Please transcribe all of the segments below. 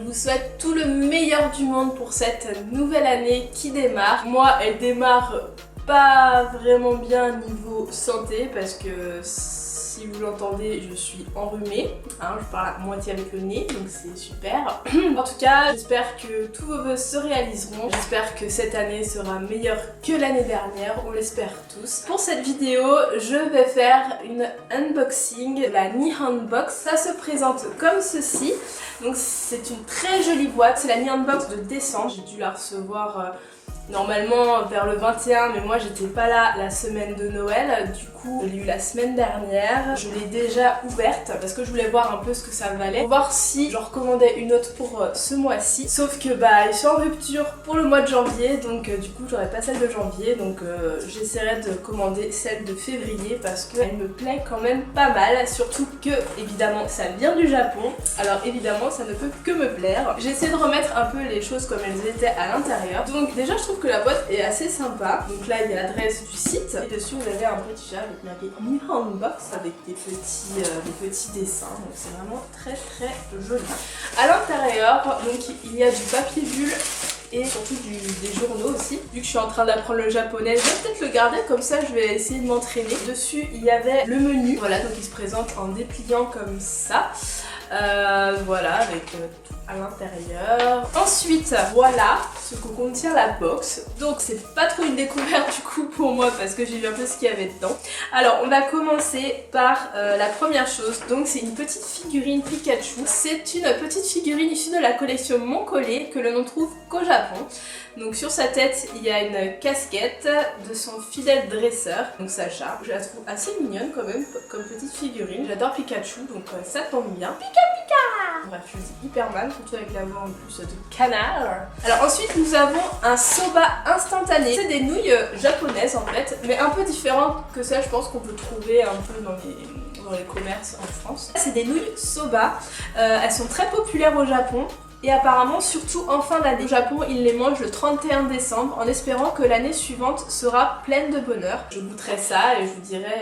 vous souhaite tout le meilleur du monde pour cette nouvelle année qui démarre. Moi, elle démarre pas vraiment bien niveau santé parce que si vous l'entendez, je suis enrhumée, hein, je parle à moitié avec le nez, donc c'est super. En tout cas, j'espère que tous vos vœux se réaliseront. J'espère que cette année sera meilleure que l'année dernière, on l'espère tous. Pour cette vidéo, je vais faire une unboxing, la Nihon Box. Ça se présente comme ceci. Donc c'est une très jolie boîte, c'est la Nihon Box de décembre. J'ai dû la recevoir normalement vers le 21, mais moi j'étais pas là la semaine de Noël, du coup je l'ai eu la semaine dernière. Je l'ai déjà ouverte parce que je voulais voir un peu ce que ça valait, pour voir si j'en recommandais une autre pour ce mois-ci. Sauf que ils sont en rupture pour le mois de janvier, donc du coup j'aurai pas celle de janvier, donc j'essaierai de commander celle de février parce qu'elle me plaît quand même pas mal, surtout que évidemment ça vient du Japon, alors évidemment ça ne peut que me plaire. J'ai essayé de remettre un peu les choses comme elles étaient à l'intérieur, donc déjà je trouve que la boîte est assez sympa. Donc là il y a l'adresse du site et dessus vous avez un petit chat avec marqué Nihon Box avec des petits dessins, donc c'est vraiment très très joli. À l'intérieur donc il y a du papier bulle et surtout des journaux aussi. Vu que je suis en train d'apprendre le japonais, je vais peut-être le garder, comme ça je vais essayer de m'entraîner. Dessus il y avait le menu, voilà, donc il se présente en dépliant comme ça. Voilà, avec tout à l'intérieur. Ensuite, voilà ce que contient la box. Donc c'est pas trop une découverte du coup pour moi parce que j'ai vu un peu ce qu'il y avait dedans. Alors on va commencer par la première chose. Donc c'est une petite figurine Pikachu. C'est une petite figurine issue de la collection Moncolé que l'on ne trouve qu'au Japon. Donc sur sa tête il y a une casquette de son fidèle dresseur, donc Sacha. Je la trouve assez mignonne quand même comme petite figurine. J'adore Pikachu, donc ça tombe bien. Pika Pika. Bref, je dis Hyperman, surtout avec la voix en plus de canard. Alors ensuite nous avons un soba instantané. C'est des nouilles japonaises en fait, mais un peu différentes que ça je pense qu'on peut trouver un peu dans les commerces en France. C'est des nouilles soba, elles sont très populaires au Japon. Et apparemment surtout en fin d'année. Au Japon, ils les mangent le 31 décembre en espérant que l'année suivante sera pleine de bonheur. Je goûterai ça et je vous dirai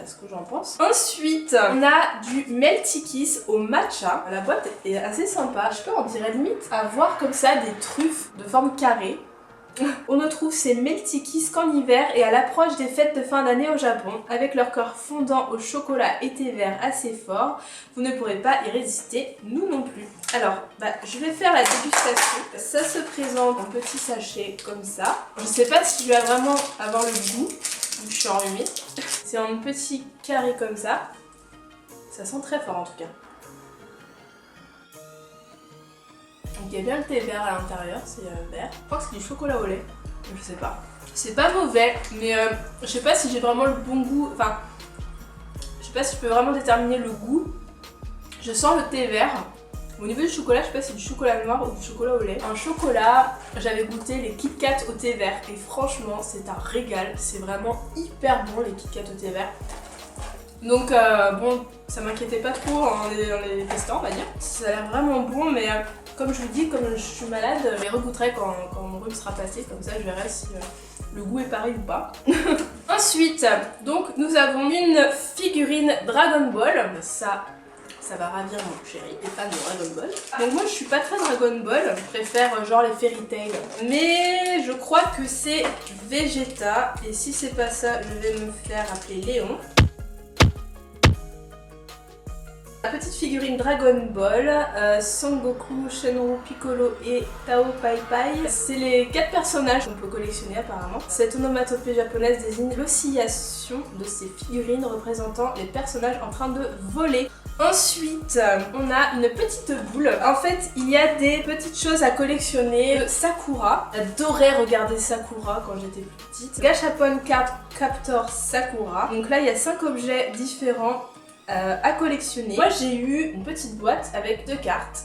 ce que j'en pense. Ensuite, on a du Melty Kiss au matcha. La boîte est assez sympa. Je sais pas, on dirait limite à voir comme ça des truffes de forme carrée. On ne trouve ces Melty Kiss qu'en hiver et à l'approche des fêtes de fin d'année au Japon. Avec leur corps fondant au chocolat et thé vert assez fort, vous ne pourrez pas y résister, nous non plus. Alors, je vais faire la dégustation. Ça se présente en petit sachet comme ça. Je sais pas si je vais vraiment avoir le goût, vu que je suis enrhumée. C'est en petit carré comme ça. Ça sent très fort en tout cas. Donc il y a bien le thé vert à l'intérieur, c'est vert. Je crois que c'est du chocolat au lait, je sais pas. C'est pas mauvais, mais je sais pas si j'ai vraiment le bon goût, enfin, je sais pas si je peux vraiment déterminer le goût. Je sens le thé vert. Au niveau du chocolat, je sais pas si c'est du chocolat noir ou du chocolat au lait. En chocolat, j'avais goûté les Kit Kat au thé vert et franchement, c'est un régal. C'est vraiment hyper bon les Kit Kat au thé vert. Donc bon, ça m'inquiétait pas trop en les testant, on va dire. Ça a l'air vraiment bon, mais comme je vous dis, comme je suis malade, je les regoûterai quand mon rhume sera passé, comme ça je verrai si le goût est pareil ou pas. Ensuite, donc nous avons une figurine Dragon Ball. Ça va ravir mon chéri, des fans de Dragon Ball. Donc moi je suis pas très Dragon Ball, je préfère genre les Fairy Tail. Mais je crois que c'est Vegeta, et si c'est pas ça, je vais me faire appeler Léon. La petite figurine Dragon Ball, Son Goku, Shenron, Piccolo et Tao Pai Pai. C'est les 4 personnages qu'on peut collectionner apparemment. Cette onomatopée japonaise désigne l'oscillation de ces figurines représentant les personnages en train de voler. Ensuite, on a une petite boule. En fait, il y a des petites choses à collectionner. Sakura. J'adorais regarder Sakura quand j'étais plus petite. Gashapon Card Captor Sakura. Donc là, il y a 5 objets différents à collectionner. Moi j'ai eu une petite boîte avec 2 cartes.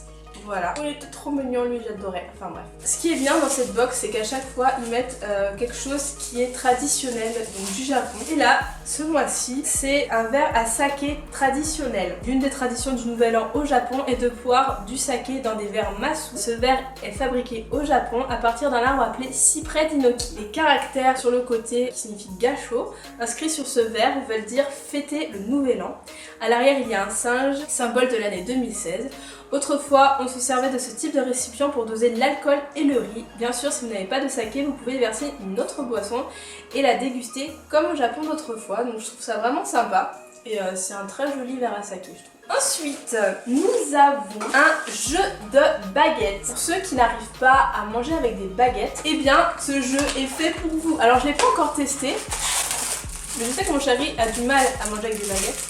Voilà. Il était trop mignon lui, j'adorais. Enfin bref. Ce qui est bien dans cette box, c'est qu'à chaque fois ils mettent quelque chose qui est traditionnel, donc du Japon. Et là, ce mois-ci, c'est un verre à saké traditionnel. L'une des traditions du Nouvel An au Japon est de boire du saké dans des verres masu. Ce verre est fabriqué au Japon à partir d'un arbre appelé cyprès d'Inoki. Les caractères sur le côté, qui signifient gacho, inscrits sur ce verre veulent dire fêter le Nouvel An. À l'arrière, il y a un singe, symbole de l'année 2016. Autrefois, on se servait de ce type de récipient pour doser l'alcool et le riz. Bien sûr, si vous n'avez pas de saké, vous pouvez y verser une autre boisson et la déguster comme au Japon d'autrefois. Donc je trouve ça vraiment sympa et c'est un très joli verre à saké, je trouve. Ensuite, nous avons un jeu de baguettes. Pour ceux qui n'arrivent pas à manger avec des baguettes, eh bien ce jeu est fait pour vous. Alors je l'ai pas encore testé, mais je sais que mon chéri a du mal à manger avec des baguettes.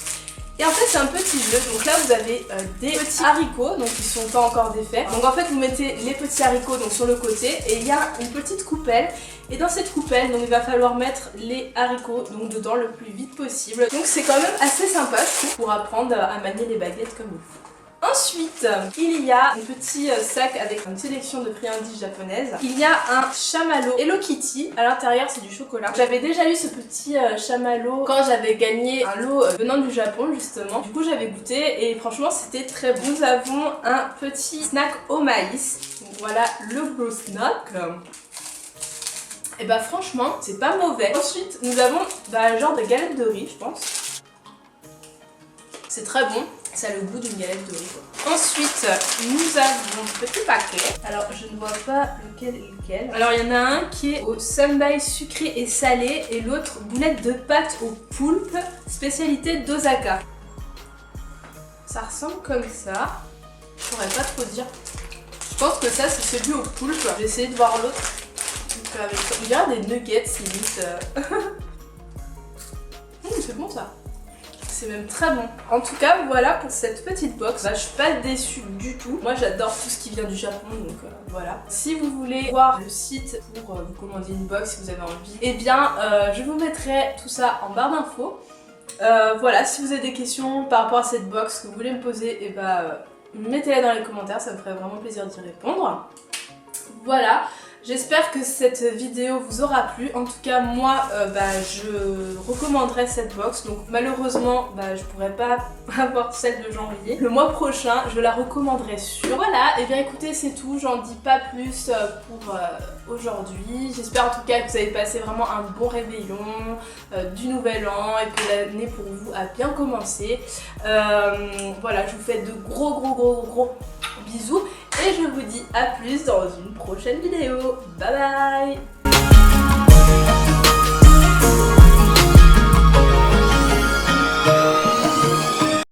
Et en fait c'est un petit jeu, donc là vous avez des petits haricots, donc ils sont pas encore défaits. Donc en fait vous mettez les petits haricots donc sur le côté et il y a une petite coupelle. Et dans cette coupelle, donc il va falloir mettre les haricots donc dedans le plus vite possible. Donc c'est quand même assez sympa je trouve, pour apprendre à manier les baguettes comme il faut. Ensuite, il y a un petit sac avec une sélection de friandises japonaises. Il y a un chamallow Hello Kitty. À l'intérieur, c'est du chocolat. J'avais déjà eu ce petit chamallow quand j'avais gagné un lot venant du Japon, justement. Du coup, j'avais goûté et franchement, c'était très bon. Nous avons un petit snack au maïs. Donc voilà le gros snack. Et bah franchement, c'est pas mauvais. Ensuite, nous avons un genre de galette de riz, je pense. C'est très bon. Ça a le goût d'une galette de riz quoi. Ensuite, nous avons un petit paquet. Alors, je ne vois pas lequel est lequel. Alors, il y en a un qui est au sambal sucré et salé et l'autre boulette de pâte au poulpe, spécialité d'Osaka. Ça ressemble comme ça. Je pourrais pas trop dire. Je pense que ça, c'est celui au poulpe. Je vais essayer de voir l'autre. Il y a des nuggets limite. C'est bon ça. C'est même très bon. En tout cas, voilà pour cette petite box. Je suis pas déçue du tout. Moi, j'adore tout ce qui vient du Japon, donc voilà. Si vous voulez voir le site pour vous commander une box, si vous avez envie, eh bien, je vous mettrai tout ça en barre d'infos. Voilà, si vous avez des questions par rapport à cette box que vous voulez me poser, eh ben, mettez-les dans les commentaires, ça me ferait vraiment plaisir d'y répondre. Voilà. J'espère que cette vidéo vous aura plu. En tout cas, moi, je recommanderais cette box. Donc malheureusement, je pourrais pas avoir celle de janvier. Le mois prochain, je la recommanderai sûr. Voilà, et bien écoutez, c'est tout. J'en dis pas plus pour aujourd'hui. J'espère en tout cas que vous avez passé vraiment un bon réveillon du nouvel an et que l'année pour vous a bien commencé. Voilà, je vous fais de gros bisous. Et je vous dis à plus dans une prochaine vidéo. Bye bye!